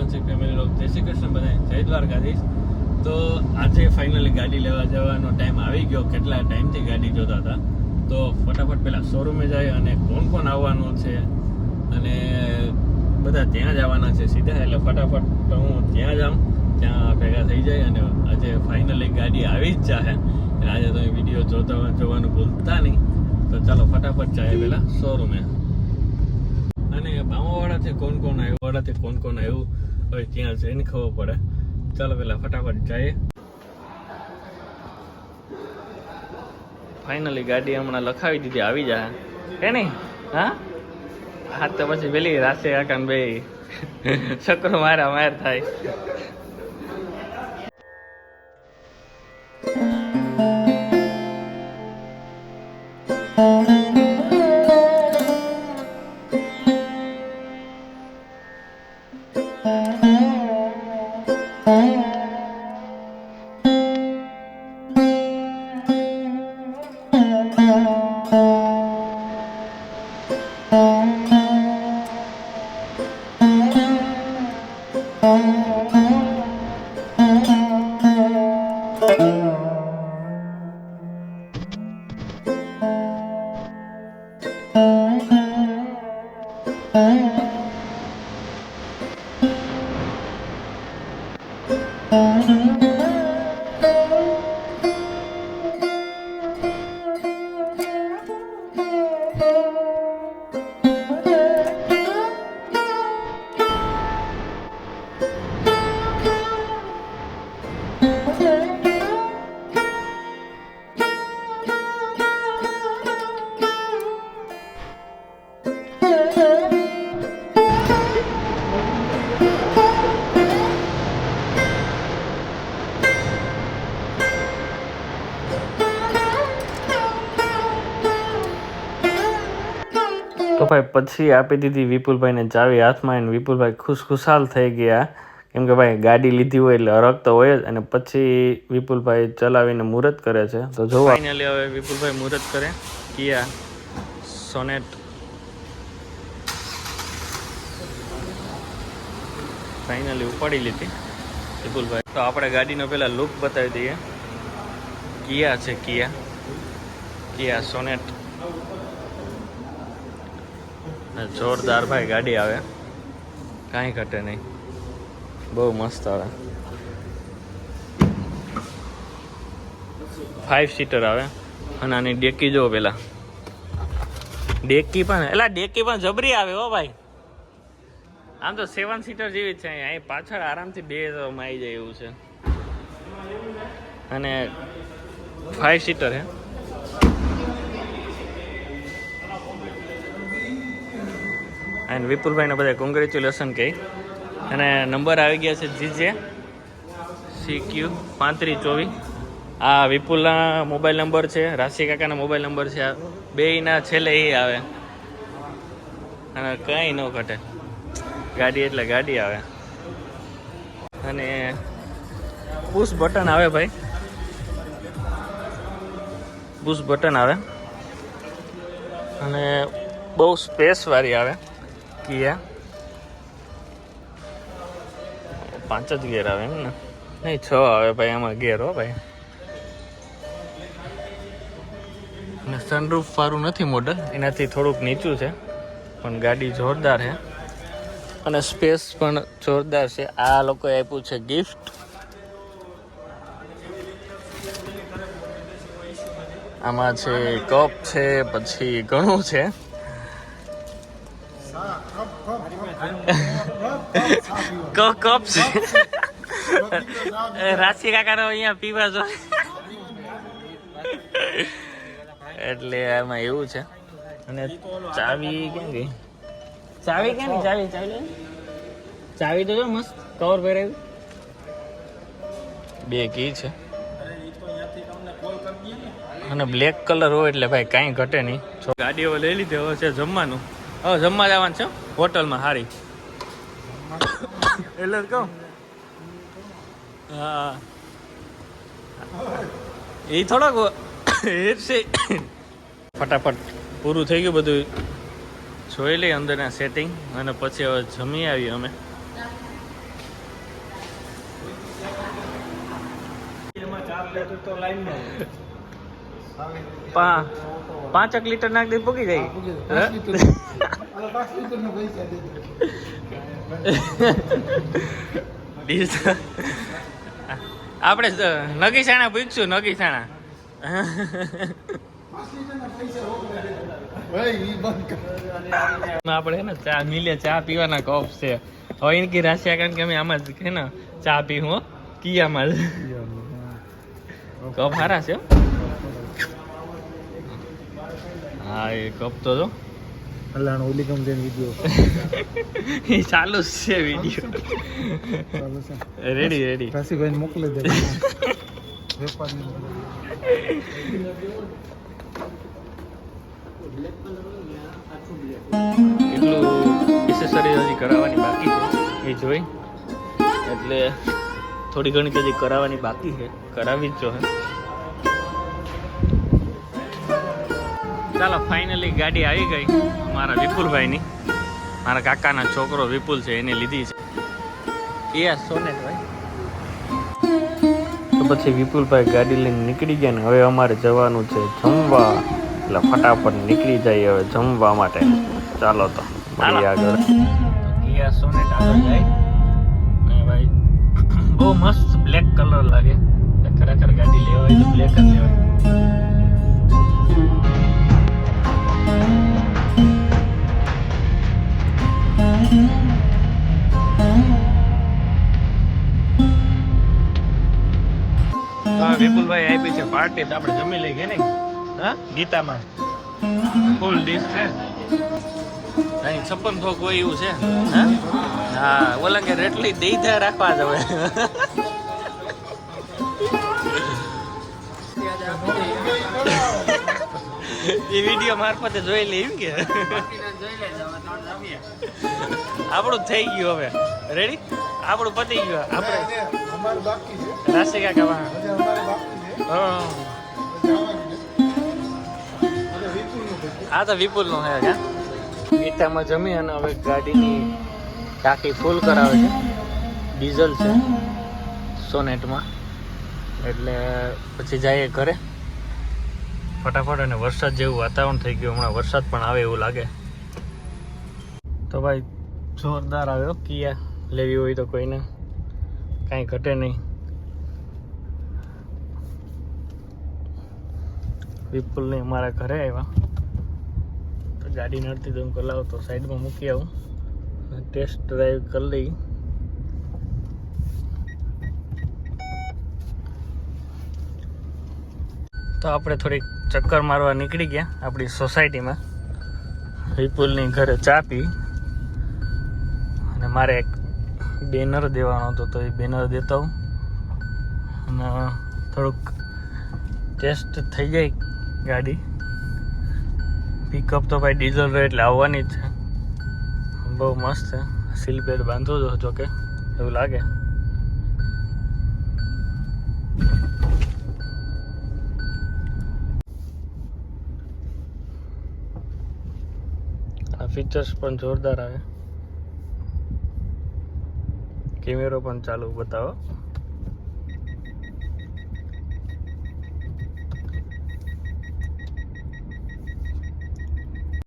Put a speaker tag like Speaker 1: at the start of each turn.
Speaker 1: Family લોક જય શ્રી કૃષ્ણ બધાય, જય દ્વારકાધીશ. તો આજે ફાઇનલી ગાડી લેવા જવાનો ટાઈમ આવી ગયો. કેટલા ટાઈમથી ગાડી જોતા હતા, તો ફટાફટ પેલા શોરૂમે જાય અને કોણ કોણ આવવાનું છે અને બધા ત્યાં જ આવવાના છે સીધા. એટલે ફટાફટ હું ત્યાં જાઉં, ત્યાં ભેગા થઈ જાય અને આજે ફાઇનલી ગાડી આવી જ જાહે. એટલે આજે તમે વિડીયો જોવાનું ભૂલતા નહીં. તો ચાલો ફટાફટ જાય પેલા શોરૂમે. અને બામાવાળાથી કોણ કોણ આવ્યું, વાળાથી કોણ કોણ આવ્યું હવે ત્યાં જઈને ખબર પડે. ચાલો પેલા ફટાફટ જઈએ. ફાઇનલી ગાડી હમણાં લખાવી દીધી, આવી જાય કે નહીં? હા હા, તો પછી પેલી રાશે કાકા બે છકરો મારા માર થાય. તો ભાઈ પછી આપી દીધી વિપુલભાઈને ચાવી હાથમાં, અને વિપુલભાઈ ખુશખુશાલ થઈ ગયા. કેમ કે ભાઈ ગાડી લીધી હોય એટલે હરખ તો હોય જ. અને પછી વિપુલભાઈ ચલાવીને મુહૂર્ત કરે છે. તો જો ફાઇનલી હવે વિપુલભાઈ મુહૂર્ત કરે. કિયા સોનેટ ફાઇનલી ઉપાડી લીધી વિપુલભાઈ. તો આપણે ગાડીનો પહેલાં લુક બતાવી દઈએ. કિયા છે, કિયા સોનેટ. જોરદાર ભાઈ ગાડી આવે, કાંઈ ઘટે નહીં, બહુ મસ્ત આવે. 5 સીટર આવે. અને આની ડેકી જો પેલા, ડેકી પણ જબરી આવે હો ભાઈ. આમ તો 7 સીટર જેવી જ છે. અહીં પાછળ આરામથી 2 આવી જાય એવું છે. અને 5 સીટર હે. અને વિપુલભાઈને બધા કોંગ્રેચ્યુલેશન કહી. અને નંબર આવી ગયા છે GJ CQ 3524. આ વિપુલના મોબાઈલ નંબર છે, રાશિ કાકાના મોબાઈલ નંબર છે. આ બેયના છેલ્લે એ આવે. અને કંઈ ન ઘટે, ગાડી એટલે ગાડી આવે. અને પુશ બટન આવે ભાઈ, પુશ બટન આવે. અને બહુ સ્પેસવાળી આવે. કિયા 5 જ ગેર આવે એમ ને? નહીં 6 આવે ભાઈ આમાં ગેર. હો ભાઈ. અને સનરૂફ વાળું નથી મોડલ, એનાથી થોડુંક નીચું છે. પણ ગાડી જોરદાર છે અને સ્પેસ પણ જોરદાર છે. આ લોકોએ આપ્યું છે ગિફ્ટ. આમાં છે કપ છે, પછી ઘણું છે. કપ છે. રાશિ કાકાનો અહીંયા પીવા જો. એટલે આમાં એવું છે. અને ચાવી ક્યાં ગઈ? ચાવી ક્યાં ગઈ? ચાવી તો જો મસ્ત કવર પહેરાવ્યું. 2 કી છે. અને બ્લેક કલર હોય એટલે ભાઈ કાંઈ ઘટે નહીં. ગાડી હવે લઈ લીધી, હવે છે જમવાનું. હવે જમવા જવાનું છે હોટલમાં સારી. એટલે કહું હા, એ થોડોક ફટાફટ પૂરું થઈ ગયું બધું. જોઈ લઈએ અંદરના સેટિંગ અને પછી હવે જમી આવી અમે. પાંચક લીટર નાખ દે પૂકી જાય આપણે નગી સાણા પૂછશું નગી સાણા આપણે ને ચા મિલે ચા પીવાના કપ છે હવે એનકી રાશિયા કારણ કે અમે આમાં જ છે ને ચા પી હું કિયામાં કપ સારા છે હા એ કપ તો જો
Speaker 2: અલ્લાહ ઓલી કંપની વિડિયો
Speaker 1: એ ચાલુ છે વિડિયો રેડી રેડી
Speaker 2: કાશીભાઈ મોકલી દે
Speaker 1: એટલું એસેસરી હજી કરાવવાની બાકી છે એ જોઈ એટલે થોડી ઘણી હજી કરાવવાની બાકી છે કરાવી જ જો હે ચાલો ફાઇનલી ગાડી આવી ગઈ મારા વિપુલભાઈની મારા કાકાના છોકરો વિપુલ છે એને લીધી છે એ સોનેટ ભાઈ તો પછી વિપુલભાઈ ગાડી લઈને નીકળી ગયા ને હવે અમારે જવાનું છે જમવા એટલે ફટાફટ નીકળી જાય હવે જમવા માટે ચાલો તો આગળ કિયા સોનેટ આગળ જાય ને ભાઈ બહુ મસ્ત બ્લેક કલર લાગે ખરેખર ગાડી લેવાય તો બ્લેક જ લેવાય વિપુલભાઈ આપી છે પાર્ટી તો આપણે જમી લઈ ગયા ને હા ગીતામાં ફૂલ ડીશ છે અહીં 56 થોક હોય એવું છે હા ઓલા કે રેટલી દઈ રાખવા જ હવે એ વિડીયો મારફતે જોઈ લે એમ કે આપણું થઈ ગયું હવે રેડી આપણું પતી ગયું આપણે રાશિ કાકા આ તો વિપુલ નો હે ગીતામાં જમી અને હવે ગાડીની ટાંકી ફૂલ કરાવે છે ડીઝલ છે સોનેટમાં એટલે પછી જઈએ ઘરે ફટાફટ અને વરસાદ જેવું વાતાવરણ થઈ ગયું હમણાં વરસાદ પણ આવે એવું લાગે તો ભાઈ જોરદાર આવ્યો કિયા લેવી હોય તો કોઈને કાંઈ ઘટે નહીં વિપુલને અમારા ઘરે આવ્યા તો ગાડી નડતી તો હું કલાવ તો સાઈડમાં મૂકી આવું ટેસ્ટ ડ્રાઈવ કરી લઈ તો આપણે થોડીક ચક્કર મારવા નીકળી ગયા આપણી સોસાયટીમાં વિપુલની ઘરે ચા પી અને મારે એક બેનર દેવાનો હતો તો એ બેનર દેતા હું અને થોડુંક ટેસ્ટ થઈ જાય ગાડી પિકઅપ તો ભાઈ ડીઝલ રહે એટલે આવવાની જ છે બહુ મસ્ત છે સીલ બેલ્ટ બાંધો જો કે એવું લાગે આ ફીચર્સ પણ જોરદાર આવે કેમેરો પણ ચાલુ બતાવો